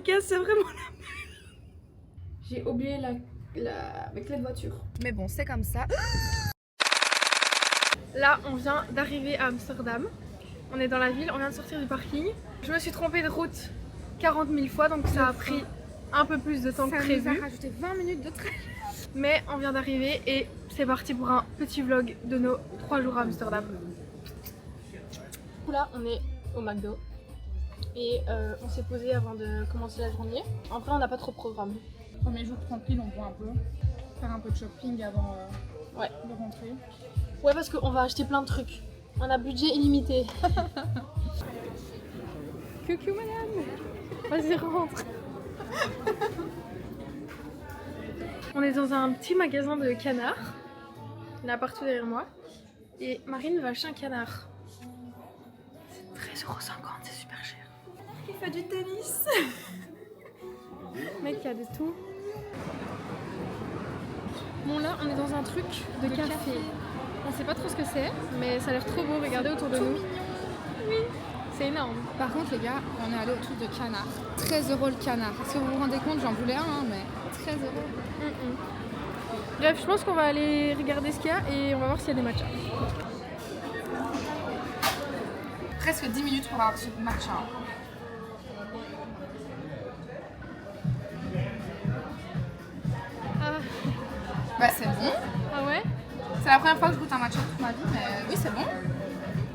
casse, c'est vraiment la merde. J'ai oublié ma clé de voiture. Mais bon, c'est comme ça. Là, on vient d'arriver à Amsterdam. On est dans la ville, on vient de sortir du parking. Je me suis trompée de route 40 000 fois, donc ça a pris un peu plus de temps que prévu. Ça nous a rajouté 20 minutes de trajet. Mais on vient d'arriver et c'est parti pour un petit vlog de nos 3 jours à Amsterdam. Là, on est au McDo et on s'est posé avant de commencer la journée. Après, on n'a pas trop de programme. Premier jour tranquille, on voit un peu. Faire un peu de shopping avant de rentrer. Ouais, parce qu'on va acheter plein de trucs. On a budget illimité. Coucou madame. Vas-y, rentre. On est dans un petit magasin de canards. Il y en a partout derrière moi. Et Marine va acheter un canard. C'est 13,50 €, c'est super cher. Il fait du tennis. Mec, il y a de tout. Bon, là, on est dans un truc de café. On sait pas trop ce que c'est, mais ça a l'air trop beau. Regardez autour de nous. Oui, c'est énorme. Par contre, les gars, on est allé au truc de canard. 13 € le canard. Est-ce que vous vous rendez compte? J'en voulais un, hein, mais 13 €. Bref, je pense qu'on va aller regarder ce qu'il y a et on va voir s'il y a des matchas. Presque 10 minutes pour avoir ce matcha. Bah c'est bon. Ah ouais? C'est la première fois que je goûte un matcha toute ma vie, mais oui c'est bon.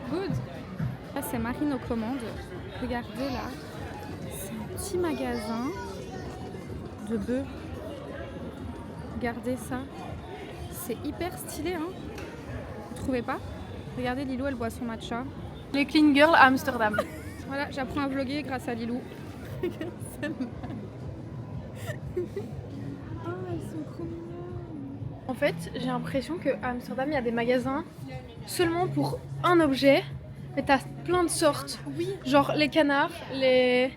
Good. Là c'est Marine aux commandes. Regardez là. C'est un petit magasin de bœufs. Regardez ça. C'est hyper stylé, hein. Vous trouvez pas? Regardez Lilou, elle boit son matcha. Les clean girls à Amsterdam. Voilà, j'apprends à vlogger grâce à Lilou. Regarde celle-là. Oh, elles sont trop mignonnes. En fait, j'ai l'impression qu'à Amsterdam, il y a des magasins seulement pour un objet, mais t'as plein de sortes. Oui. Genre les canards, les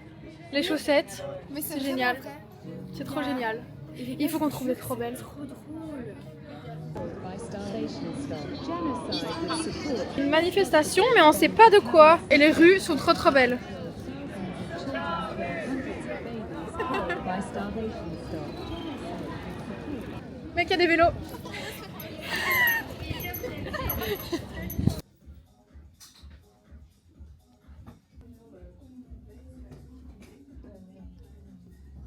chaussettes. Mais c'est génial. Vrai. C'est trop génial. Il faut qu'on trouve des trop belles. Trop drôle. Une manifestation, mais on sait pas de quoi. Et les rues sont trop belles. Mec, il y a des vélos.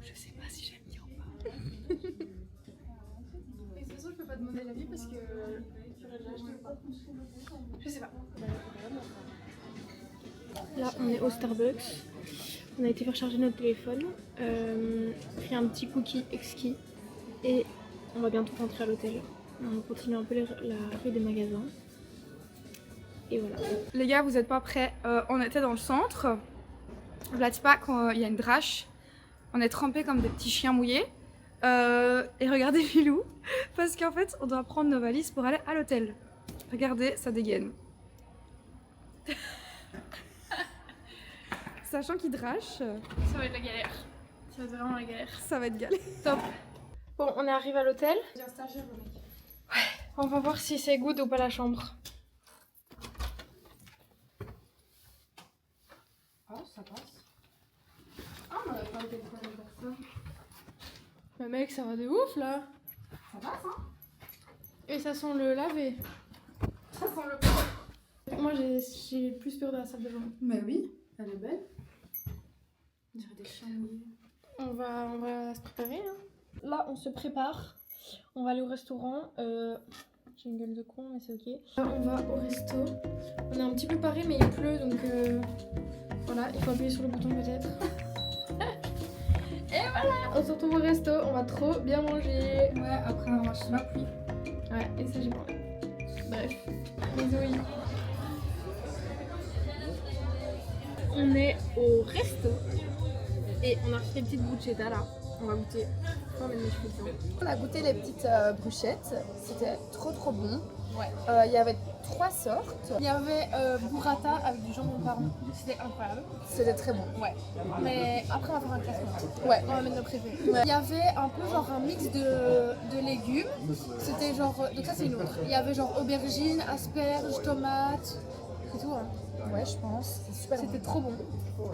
Je sais pas si j'aime bien ou pas. Mais de toute façon, je peux pas demander l'avis parce que j'aurais déjà acheté ou pas. Je sais pas. Là, on est au Starbucks. On a été faire charger notre téléphone, pris un petit cookie exquis et on va bientôt rentrer à l'hôtel. On va continuer un peu la rue des magasins. Et voilà. Les gars, vous êtes pas prêts? On était dans le centre. Je vous dis pas qu'il y a une drache. On est trempés comme des petits chiens mouillés. Et regardez Lilou, parce qu'en fait, on doit prendre nos valises pour aller à l'hôtel. Regardez, ça dégaine. Sachant qu'il drache. Ça va être la galère. Ça va être vraiment la galère. Ça va être galère. Top. Bon, on est arrivé à l'hôtel. Ouais, on va voir si c'est good ou pas la chambre. Oh, ça passe. Ah, on n'avait pas été pour ça. Mais mec, ça va de ouf là. Ça passe, hein? Et ça sent le lavé. Ça sent le... Moi, j'ai plus peur de la salle de bain. Mais oui, elle est belle. On dirait des chiens mouillés. On va se préparer. Hein. Là, on se prépare. On va aller au restaurant. J'ai une gueule de con, mais c'est ok. Là, on va au resto. On est un petit peu paré, mais il pleut, donc voilà, il faut appuyer sur le bouton peut-être. Et voilà, on se retrouve au resto. On va trop bien manger. Ouais, après on va sous la pluie. Ouais, et ça j'ai pas envie. Bref, bisous. On est au resto et on a fait des petites bruschettas là. On va goûter. On a goûté les petites bruschettes, c'était trop bon. Ouais. Il y avait 3 sortes. Il y avait burrata avec du jambon parme, c'était incroyable. C'était très bon. Ouais. Mais après on va faire un classement. Ouais. On va mettre nos préférés. Ouais. Il y avait un peu genre un mix de légumes. C'était genre, donc ça c'est une autre. Il y avait genre aubergine, asperges, tomates. C'est tout, hein. Ouais, je pense. C'était trop bon.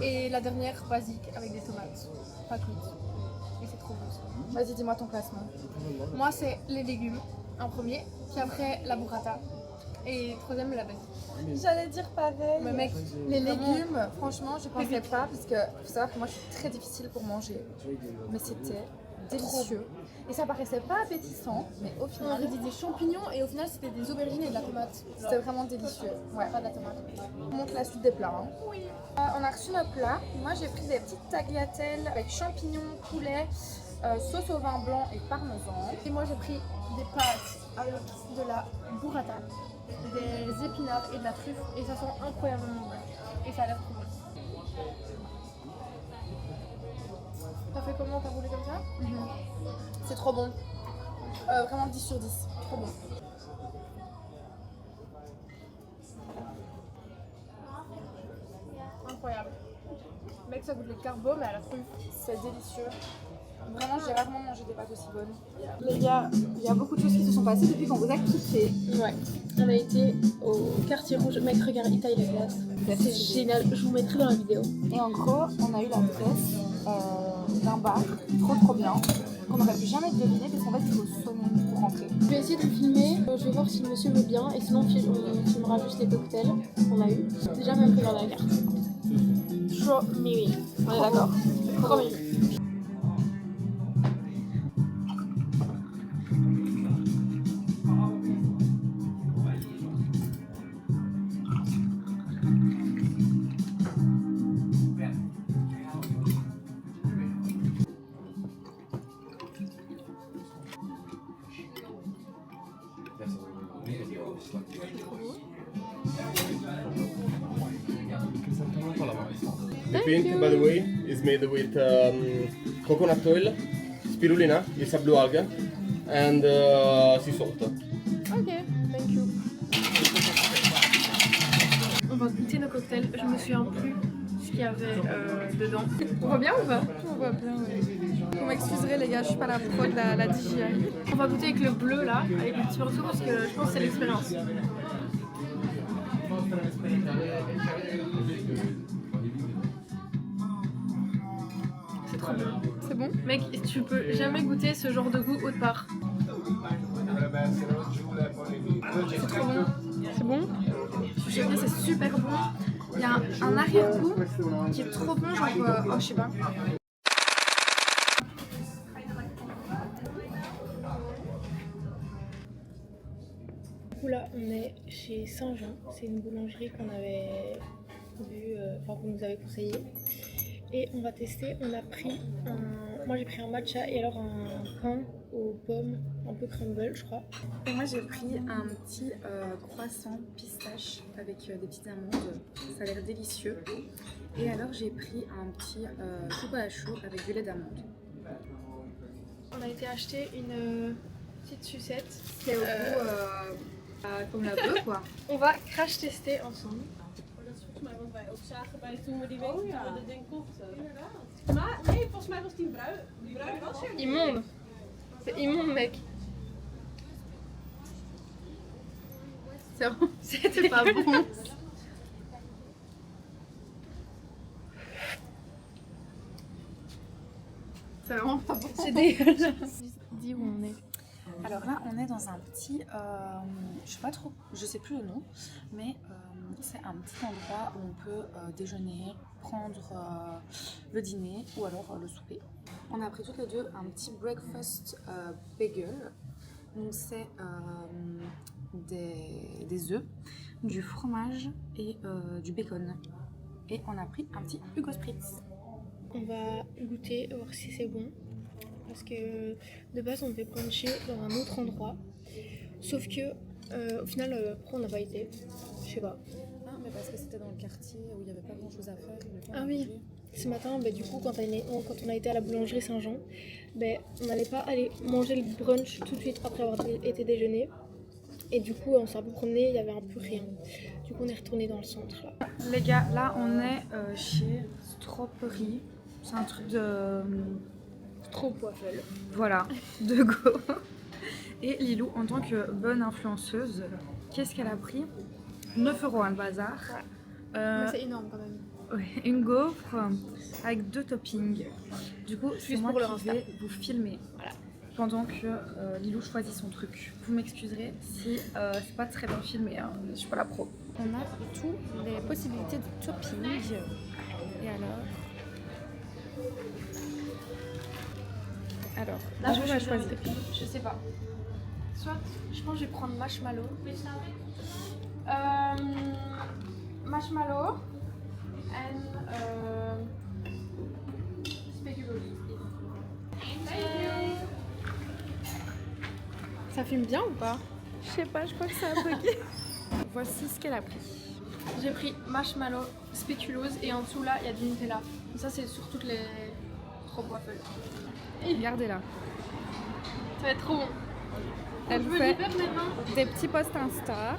Et la dernière, basique, avec des tomates. Pas cuites. Et c'est trop bon ça. Vas-y, dis-moi ton classement. Moi, c'est les légumes en premier, puis après la burrata. Et troisième, la basique. J'allais dire pareil. Mais mec, Les vraiment, légumes, franchement, je pensais pas parce que faut savoir que moi je suis très difficile pour manger. Mais c'était délicieux. Et ça paraissait pas appétissant, mais au on final, aurait dit des champignons et au final, c'était des aubergines et de la tomate. c'était vraiment délicieux. Ouais. Pas de la tomate. On montre la suite des plats. Hein. Oui. On a reçu nos plats. Moi j'ai pris des petites tagliatelles avec champignons, poulet, sauce au vin blanc et parmesan. Et moi, j'ai pris des pâtes avec de la burrata, des épinards et de la truffe. Et ça sent incroyablement bon. Et ça a l'air trop bon. T'as fait comment? T'as roulé comme ça? C'est trop bon. Vraiment 10 sur 10. Trop bon. Incroyable. Mec, ça goûte le carbo, mais à la truffe. C'est délicieux. Vraiment, j'ai rarement mangé des pâtes aussi bonnes. Les gars, il y a beaucoup de choses qui se sont passées depuis qu'on vous a quitté. Ouais. On a été au quartier rouge. Mec, regarde, il taille les glaces. C'est génial. Je vous mettrai dans la vidéo. Et en gros, on a eu la pièce d'un bar, trop bien, qu'on n'aurait pu jamais deviner parce qu'en fait il faut saumon pour rentrer. Je vais essayer de le filmer. Je vais voir si le monsieur veut bien. Et sinon, on filmera juste les cocktails qu'on a eu. Déjà, même regarder la carte. Trop mimi. On est d'accord. Trop mimi. The pink, by the way, is made with coconut oil, spirulina, it's a blue alga, and sea salt. Ok, thank you. On va goûter nos cocktails. Je me souviens plus ce qu'il y avait dedans. On voit bien ou pas? On voit bien, oui. Vous m'excuserez les gars, je suis pas la pro de la DJI. On va goûter avec le bleu là, avec le petit morceau parce que je pense que c'est l'expérience. C'est trop bon. C'est bon? Mec, tu peux jamais goûter ce genre de goût autre part. C'est trop bon. C'est bon? Je sais, c'est super bon. Il y a un arrière-goût qui est trop bon, genre, oh je sais pas. Du coup là, on est chez Saint-Jean. C'est une boulangerie qu'on avait vue, enfin qu'on nous avait conseillé. Et on va tester. On a pris moi j'ai pris un matcha et alors un pain aux pommes, un peu crumble, je crois. Et moi j'ai pris un petit croissant pistache avec des petites amandes. Ça a l'air délicieux. Et alors j'ai pris un petit chocolat chaud avec du lait d'amande. On a été acheter une petite sucette. C'est au goût comme la bœuf quoi. On va crash tester ensemble. Volgens mij, want wij ook zagen bij toen we die week dat ding kochten. Maar nee, volgens mij was die bruin was er niet. Immonde. C'est immonde, mec. C'était pas bon. C'est vraiment pas bon. C'est dégueulasse. Dis où on est. Alors là, on est dans un petit, je sais plus le nom, mais c'est un petit endroit où on peut déjeuner, prendre le dîner ou alors le souper. On a pris toutes les deux un petit breakfast bagel. Donc c'est des œufs, du fromage et du bacon. Et on a pris un petit Hugo Spritz. On va goûter, voir si c'est bon. Parce que de base on devait bruncher dans un autre endroit. Sauf que au final, pourquoi on n'a pas été? Je sais pas. Ah, mais parce que c'était dans le quartier où il n'y avait pas grand chose à faire. Ah oui, ce matin, du coup, quand on a été à la boulangerie Saint-Jean, on n'allait pas aller manger le brunch tout de suite après avoir été déjeuner. Et du coup, on s'est un peu promené, il y avait un peu rien. Du coup, on est retourné dans le centre là. Les gars, là on est chez Strawberry. C'est un truc de... Trop poiffel. Voilà, de go. Et Lilou, en tant que bonne influenceuse, qu'est-ce qu'elle a pris? 9 € le bazar. Mais c'est énorme quand même. Ouais, une gaufre avec 2 toppings. Du coup, c'est Juste moi pour qui leur Insta. vais vous filmer pendant que Lilou choisit son truc. Vous m'excuserez si c'est pas très bien filmé, hein. Je suis pas la pro. On a toutes les possibilités de topping. Et alors Là, je vais choisir. Je sais pas. Soit, je pense que je vais prendre marshmallow. Marshmallow and speculoos. Ça fume bien ou pas? Je sais pas, je crois que ça a bugué. Voici ce qu'elle a pris. J'ai pris marshmallow, spéculoos et en dessous là il y a du Nutella. Et ça c'est sur toutes les trop waffles. Regardez-là. Ça va être trop bon. Elle Je me fait libère maintenant. des petits posts Insta.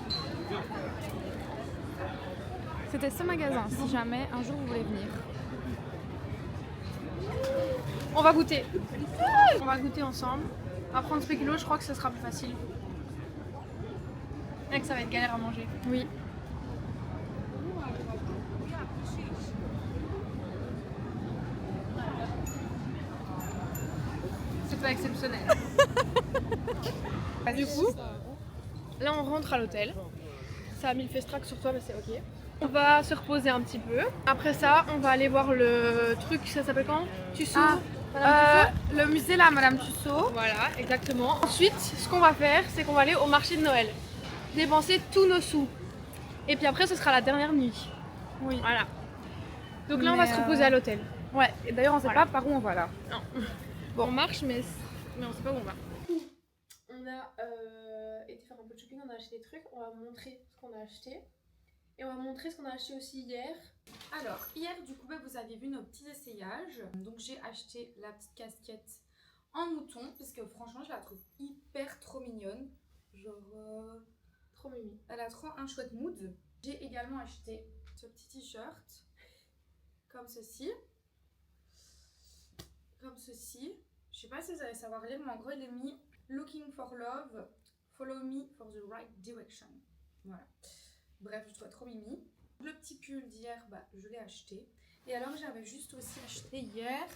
C'était ce magasin, si jamais un jour vous voulez venir. On va goûter. On va goûter ensemble. On va prendre spéculoos, je crois que ce sera plus facile. Mec, ça va être galère à manger. Oui. C'est pas exceptionnel. Du coup, là on rentre à l'hôtel. Ça a mis le festrac sur toi, mais c'est ok. On va se reposer un petit peu. Après ça, on va aller voir le truc, ça s'appelle quand? Tussaud. Madame Tussaud. Le musée là, Madame Tussaud. Voilà, exactement. Ensuite, ce qu'on va faire, c'est qu'on va aller au marché de Noël. Dépenser tous nos sous. Et puis après, ce sera la dernière nuit. Oui. Voilà. Donc là, on va se reposer à l'hôtel. Ouais, et d'ailleurs on sait Voilà. pas par où on va là. Non. Bon, on marche, mais on sait pas où on va. On a été faire un peu de shopping, on a acheté des trucs. On va montrer ce qu'on a acheté. Et on va montrer ce qu'on a acheté aussi hier. Alors, hier, du coup, vous aviez vu nos petits essayages. Donc, j'ai acheté la petite casquette en mouton, parce que franchement, je la trouve hyper trop mignonne. Genre, Trop mimi. elle a trop un chouette mood. J'ai également acheté ce petit t-shirt, comme ceci. Comme ceci. Je sais pas si vous allez savoir lire, mais en gros, il est mis Looking for love, follow me for the right direction. Voilà. Bref, je trouve trop mimi. Le petit pull d'hier, je l'ai acheté. Et alors, j'avais juste aussi acheté hier.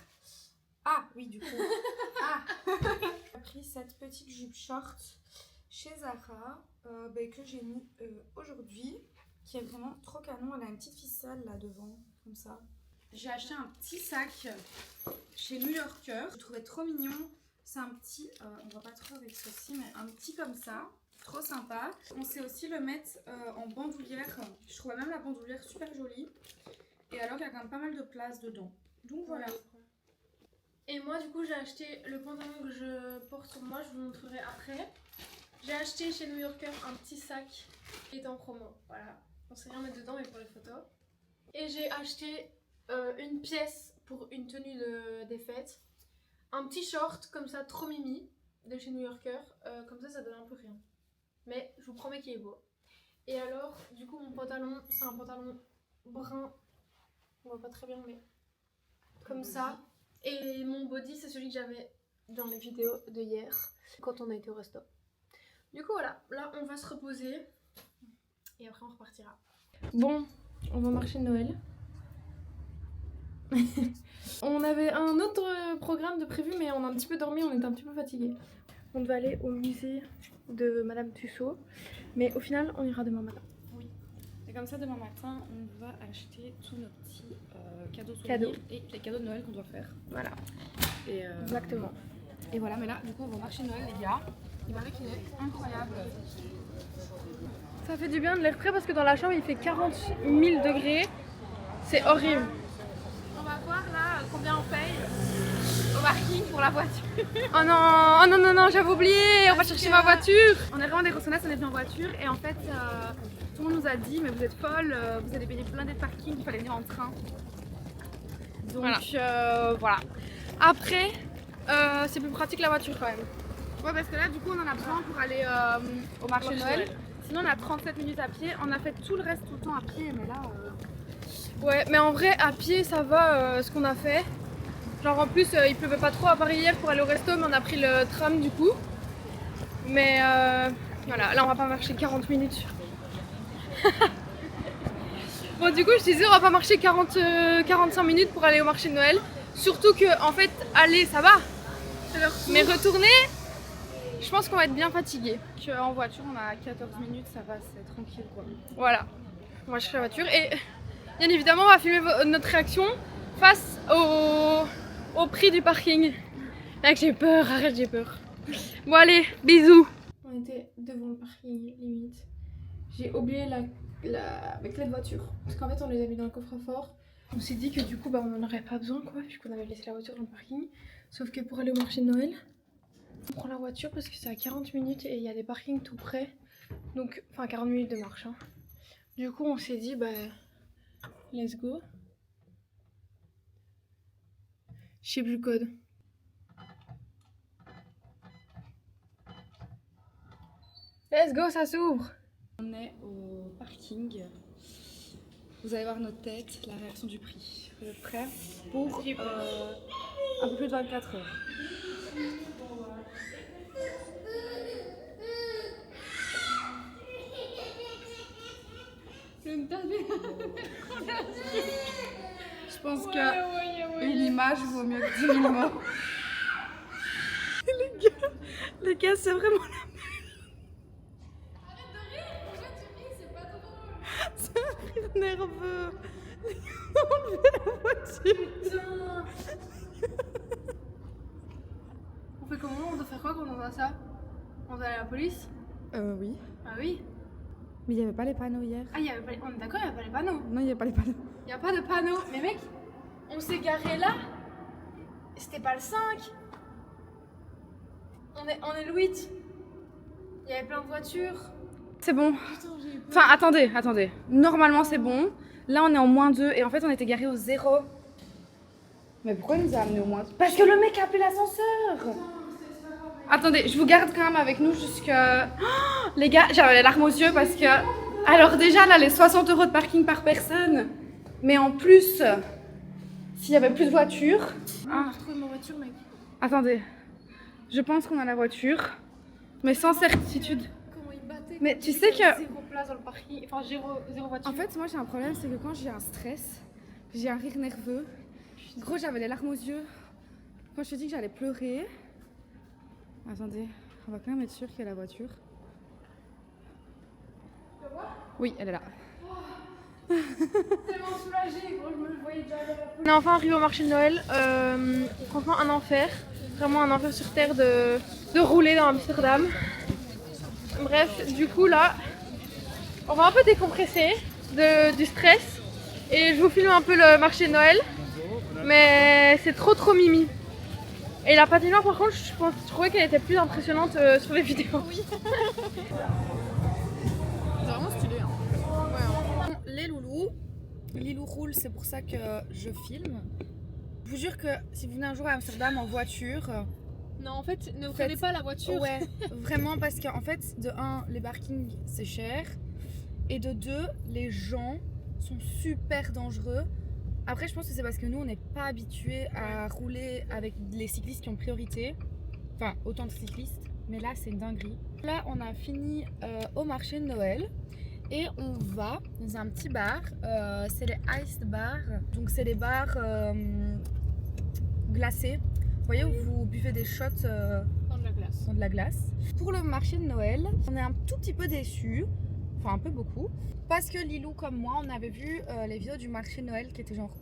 Ah, oui, du coup. J'ai pris cette petite jupe short chez Zara que j'ai mis aujourd'hui, qui est vraiment trop canon. Elle a une petite ficelle là devant, comme ça. J'ai acheté un petit sac chez New Yorker. Je trouvais trop mignon. C'est un petit, on voit pas trop avec ceci, mais un petit comme ça. Trop sympa. On sait aussi le mettre en bandoulière. Je trouvais même la bandoulière super jolie. Et alors, il y a quand même pas mal de place dedans. Donc voilà. Et moi, du coup, j'ai acheté le pantalon que je porte sur moi. Je vous montrerai après. J'ai acheté chez New Yorker un petit sac qui est en promo. Voilà. On sait rien mettre dedans, mais pour les photos. Et j'ai acheté une pièce pour une tenue des fêtes. Un petit short comme ça, trop mimi, de chez New Yorker. Comme ça donne un peu rien. Mais je vous promets qu'il est beau. Et alors, du coup, mon pantalon, c'est un pantalon brun. On voit pas très bien, mais comme ça. Et mon body, c'est celui que j'avais dans les vidéos de hier, quand on a été au resto. Du coup, voilà. Là, on va se reposer. Et après, on repartira. Bon, on va marcher de Noël. On avait un autre programme de prévu, mais on a un petit peu dormi, on était un petit peu fatigués. On devait aller au musée de Madame Tussaud, mais au final, on ira demain matin. Oui. Et comme ça, demain matin, on va acheter tous nos petits cadeaux Cadeaux. et les cadeaux de Noël qu'on doit faire. Voilà, Et, exactement. et voilà, mais là, du coup, on va marcher Noël, les gars. Il paraît qu'il est incroyable. Ça fait du bien de l'air frais parce que dans la chambre, il fait 40 000 degrés. C'est horrible. On va voir là combien on paye au parking pour la voiture. Oh non, j'avais oublié, on va chercher ma voiture. On est vraiment des grosses connasses, on est venu en voiture et en fait tout le monde nous a dit mais vous êtes folles, vous allez payer plein de parking, il fallait venir en train. Donc voilà. Après, c'est plus pratique la voiture quand même. Ouais parce que là du coup on en a besoin pour aller au marché Noël. Sinon on a 37 minutes à pied, on a fait tout le reste tout le temps à pied mais là... Ouais, mais en vrai, à pied, ça va ce qu'on a fait. Genre en plus, il pleuvait pas trop à Paris hier pour aller au resto, mais on a pris le tram du coup. Mais voilà, là on va pas marcher 40 minutes. Bon, du coup, je disais, on va pas marcher 45 minutes pour aller au marché de Noël. Surtout que, en fait, aller, ça va. Mais retourner, je pense qu'on va être bien fatigué. En voiture, on a 14 minutes, ça va, c'est tranquille quoi. Voilà. Moi, je suis la voiture. Et bien évidemment, on va filmer notre réaction face au prix du parking. Là, j'ai peur, arrête, j'ai peur. Bon, allez, bisous. On était devant le parking, limite. J'ai oublié la clé de voiture. Parce qu'en fait, on les a mis dans le coffre-fort. On s'est dit que du coup, bah, on n'en aurait pas besoin, quoi, puisqu'on avait laissé la voiture dans le parking. Sauf que pour aller au marché de Noël, on prend la voiture parce que c'est à 40 minutes et il y a des parkings tout près. Donc, enfin, 40 minutes de marche. Hein. Du coup, on s'est dit, bah, let's go. Je sais plus le code. Let's go, ça s'ouvre. On est au parking. Vous allez voir notre tête, la réaction du prix. Vous êtes prêts pour un peu plus de 24 heures. Je pense que une image vaut mieux que 10 000 mots. Les gars, c'est vraiment la nerveux. On fait la voiture. Putain. On fait comment? On doit faire quoi quand on voit ça? On doit aller à la police? Oui. Ah oui. Mais il n'y avait pas les panneaux hier. Ah, on est d'accord, il n'y a pas les panneaux. Non, il n'y a pas les panneaux. Il n'y a pas de panneaux. Mais mec, on s'est garé là. C'était pas le 5. On est le 8. Il y avait plein de voitures. C'est bon. Putain, j'ai eu peur. Enfin, attendez. Normalement, c'est bon. Là, on est en -2 et en fait, on était garé au 0. Mais pourquoi il nous a amené au -2? Parce que le mec a appelé l'ascenseur. Attendez, je vous garde quand même avec nous jusqu'à... Oh, les gars, j'avais les larmes aux yeux parce que... Alors déjà, là, les 60 € de parking par personne. Mais en plus, s'il y avait plus de voitures... On a retrouvé ma voiture, mec. Attendez. Je pense qu'on a la voiture. Mais sans certitude. Comment il battait. Mais tu sais que... Zéro place dans le parking. Enfin, zéro voiture. En fait, moi j'ai un problème, c'est que quand j'ai un stress, j'ai un rire nerveux. Gros, j'avais les larmes aux yeux. Quand je te dis que j'allais pleurer. Attendez, on va quand même être sûr qu'il y a la voiture. Tu la vois? Oui, elle est là. Tellement soulagée, gros, je me le voyais déjà aller à la police. On est enfin arrivé au marché de Noël. Franchement, un enfer. Vraiment un enfer sur terre de rouler dans Amsterdam. Bref, du coup là, on va un peu décompresser du stress et je vous filme un peu le marché de Noël, mais c'est trop mimi. Et la patinoire par contre, je trouvais qu'elle était plus impressionnante sur les vidéos. Oui. C'est vraiment stylé. Hein. Ouais. Les loulous, Lilou roule, c'est pour ça que je filme. Je vous jure que si vous venez un jour à Amsterdam en voiture... Non, en fait, ne prenez pas la voiture. Ouais, vraiment parce qu'en fait, de 1, les parkings c'est cher. Et de 2, les gens sont super dangereux. Après, je pense que c'est parce que nous, on n'est pas habitués à rouler avec les cyclistes qui ont priorité. Enfin, autant de cyclistes. Mais là, c'est une dinguerie. Là, on a fini au marché de Noël. Et on va dans un petit bar. C'est les Iced Bars. Donc, c'est les bars glacés. Vous voyez, où vous buvez des shots Dans de la glace. dans de la glace. Pour le marché de Noël, on est un tout petit peu déçus. Enfin, un peu beaucoup. Parce que Lilou, comme moi, on avait vu les vidéos du marché de Noël qui étaient genre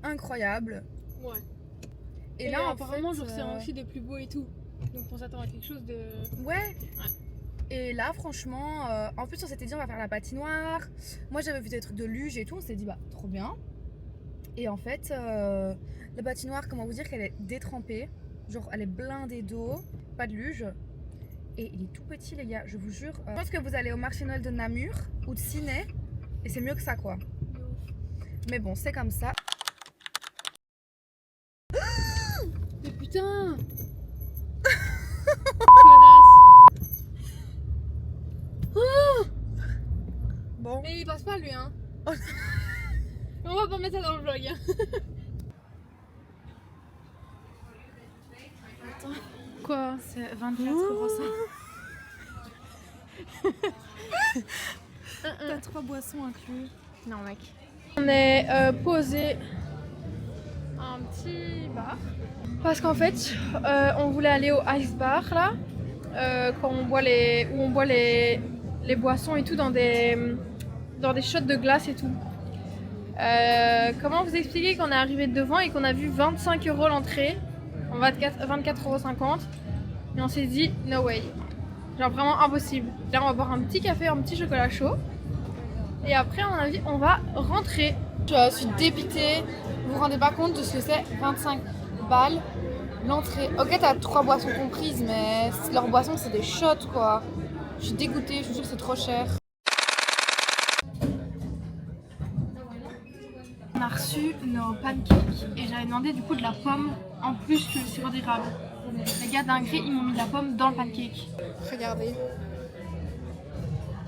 incroyables. Ouais. Et là, apparemment, en fait, genre, c'est aussi des plus beaux et tout. Donc, on s'attend à quelque chose de. Ouais. Et là, franchement, en plus, on s'était dit, on va faire la patinoire. Moi, j'avais vu des trucs de luge et tout. On s'est dit, bah, trop bien. Et en fait, la patinoire, comment vous dire qu'elle est détrempée. Genre, elle est blindée d'eau, pas de luge. Et il est tout petit, les gars, je vous jure. Je pense que vous allez au marché Noël de Namur ou de Ciné. Et c'est mieux que ça, quoi. Mais bon, c'est comme ça. Mais putain. Connasse. Bon. Mais il passe pas, lui, hein. On va pas mettre ça dans le vlog, hein. Quoi? C'est 24 €. T'as 3 pas boisson inclus. Non mec. On est posé à un petit bar. Parce qu'en fait, on voulait aller au ice bar là. Quand on boit où on boit les boissons et tout dans des shots de glace et tout. Comment vous expliquer qu'on est arrivé devant et qu'on a vu 25 € l'entrée en 24,50 € et on s'est dit no way, genre vraiment impossible. Là on va boire un petit café, un petit chocolat chaud et après à mon avis on va rentrer. Je suis dépitée, vous vous rendez pas compte de ce que c'est 25 balles l'entrée. Ok t'as 3 boissons comprises mais leurs boissons c'est des shots quoi. Je suis dégoûtée, je vous jure que c'est trop cher. On a reçu nos pancakes et j'avais demandé du coup de la pomme en plus que le sirop d'érable. Les gars d'Ingrid ils m'ont mis de la pomme dans le pancake. Regardez.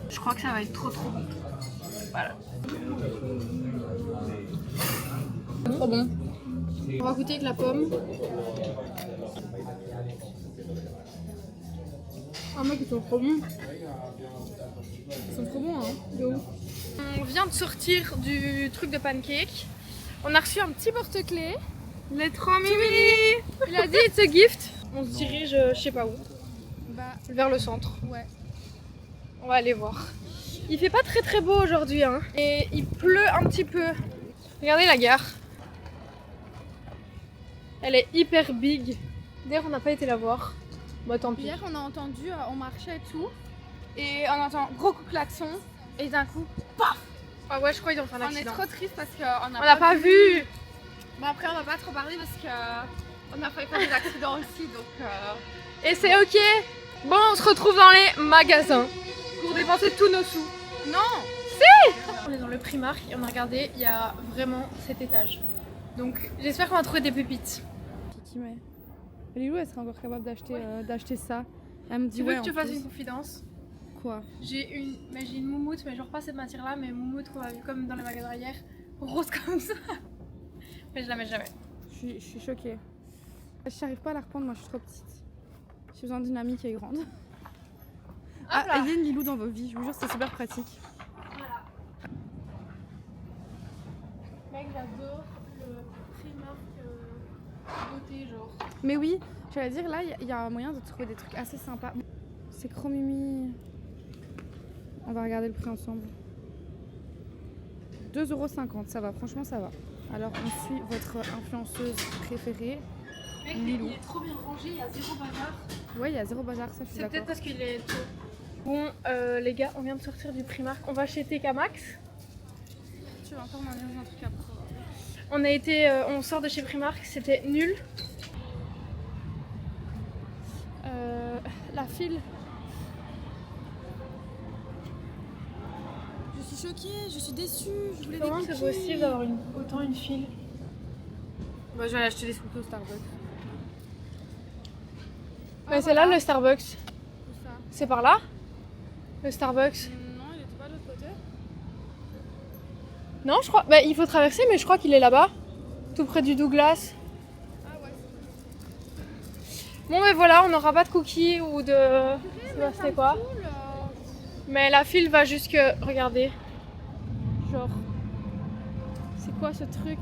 Je crois que ça va être trop bon. Voilà. Trop bon. On va goûter avec la pomme. Ah mec ils sont trop bons. Ils sont trop bons hein. De ouf. On vient de sortir du truc de pancake. On a reçu un petit porte-clés. Les 3 mimi. Il a dit it's a gift. On se dirige je sais pas où. Vers le centre. Ouais. On va aller voir. Il fait pas très beau aujourd'hui hein. Et il pleut un petit peu. Regardez la gare. Elle est hyper big. D'ailleurs on n'a pas été la voir. Bah tant pis. Hier on a entendu, on marchait et tout. Et on entend gros coup de klaxon. Et d'un coup, paf! Ah ouais je crois qu'ils ont fait un On est accident. trop triste parce qu'on On n'a pas vu. Mais après on va pas trop parler parce que on a failli faire des accidents aussi donc Et c'est ok. Bon on se retrouve dans les magasins pour dépenser tous nos sous. non! On est dans le Primark et on a regardé, il y a vraiment cet étage. Donc j'espère qu'on va trouver des pépites. Mais Lilou elle serait encore capable d'acheter ça. Elle me dit Tu veux ouais, que je te en fasse plus. une confidence? Quoi? J'ai une moumoute, mais genre pas cette matière là, mais moumoute qu'on a vu comme dans les magasins hier, rose comme ça. Mais je la mets jamais. Je suis choquée. Je n'arrive pas à la reprendre, moi je suis trop petite. J'ai besoin d'une amie qui est grande. là. Ayez une Lilou dans vos vies, je vous jure c'est super pratique. Voilà. Mec j'adore le Primark beauté genre. Mais oui, j'allais dire là il y a un moyen de trouver des trucs assez sympas. C'est Chromimi. On va regarder le prix ensemble. 2,50 €, ça va, franchement ça va. Alors on suit votre influenceuse préférée. Mec Lilou. il est trop bien rangé, il y a zéro bazar. Ouais, il y a zéro bazar, ça je suis C'est peut-être d'accord. parce qu'il est tôt. Bon les gars, on vient de sortir du Primark, on va chez TK Maxx. Tu vas encore m'en dire un truc après. On sort de chez Primark, c'était nul. La file. Je suis choquée, je suis déçue, je voulais Comment c'est possible d'avoir autant une file? Bah, je vais aller acheter des smoothies au Starbucks. Mais c'est là le Starbucks. Où ça? C'est par là? Le Starbucks? Non, il était pas de l'autre côté. Non, je crois. Bah, il faut traverser, mais je crois qu'il est là-bas. Tout près du Douglas. Ah ouais. Bon, mais voilà, on n'aura pas de cookies ou de. Je sais pas c'était quoi. Cool. Mais la file va jusque. Regardez. Genre. C'est quoi ce truc?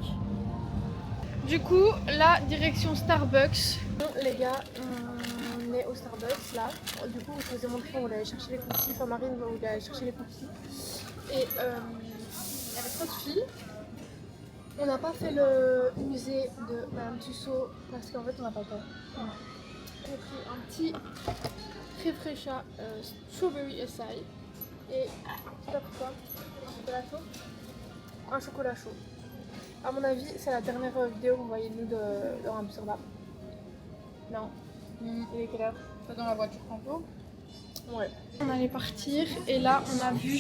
Du coup, la direction Starbucks. Bon, les gars, on est au Starbucks là. Du coup, je vous ai montré, on voulait aller chercher les cookies. Enfin, Marine voulait aller chercher les cookies. Et il y avait trop de fil. On n'a pas fait le musée de Madame Tussaud parce qu'en fait, on n'a pas le temps. Voilà. On a pris un petit Refresha Strawberry Acai. Et tu as pris quoi? Un chocolat chaud? Un chocolat chaud. À mon avis, c'est la dernière vidéo que vous voyez de nous de Amsterdam. Non. Il est quelle heure? Pas dans la voiture tantôt. Ouais. On allait partir et là on a vu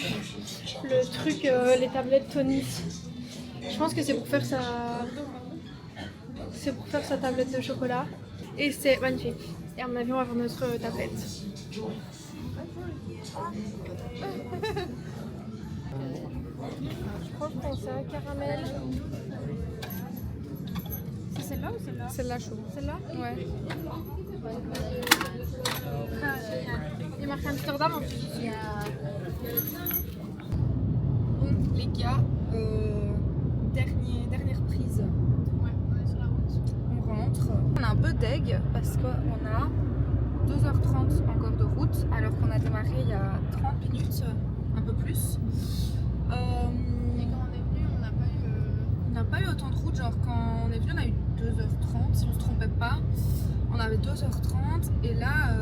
le truc, les tablettes Tonis. Je pense que c'est pour faire sa... C'est pour faire sa tablette de chocolat. Et c'est magnifique. Et à mon avis on va faire notre tablette. Je crois que c'est un caramel. C'est celle-là ou celle-là? Celle-là chaude. Celle-là? Ouais. Il y a marqué Amsterdam en plus. les gars, dernière prise. Ouais, on est sur la route. On rentre. On a un peu deg parce qu'on a 2h30 encore de route alors qu'on a démarré il y a 30 minutes, un peu plus. Et quand on est venu, On n'a pas eu autant de route, genre quand on est venu on a eu 2h30 si on se trompait pas. On avait 2h30 et là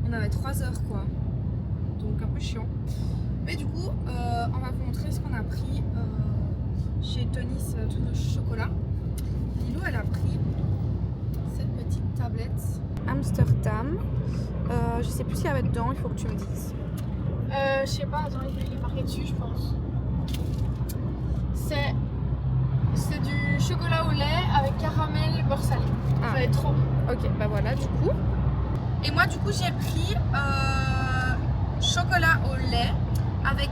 on avait 3h quoi. Donc un peu chiant. Mais du coup on va vous montrer ce qu'on a pris chez Tony's tous nos chocolats. Lilou elle a pris cette petite tablette Amsterdam. Je sais plus ce qu'il y avait dedans, il faut que tu me dises. je sais pas, attends, il est marqué dessus, je pense. C'est du chocolat au lait avec caramel beurre salé. Ah. Ça va être trop bon. Ok, bah voilà du coup. Et moi du coup j'ai pris chocolat au lait avec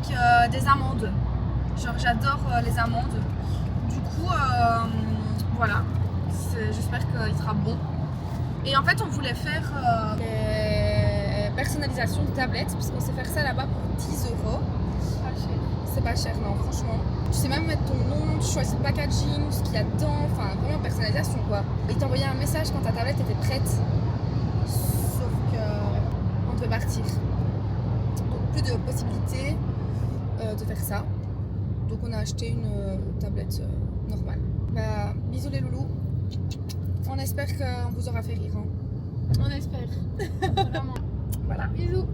des amandes. Genre j'adore les amandes. Du coup voilà, j'espère qu'il sera bon. Et en fait on voulait faire des personnalisations de tablettes puisqu'on sait faire ça là-bas pour 10 €. C'est pas cher non franchement. Tu sais même mettre ton nom, tu choisis le packaging, ce qu'il y a dedans, enfin vraiment personnalisation quoi. Et il t'envoyait un message quand ta tablette était prête. Sauf que on devait partir. Donc plus de possibilités de faire ça. Donc on a acheté une tablette normale. Bah bisous les loulous. On espère qu'on vous aura fait rire. Hein. On espère. Vraiment. Voilà. Bisous.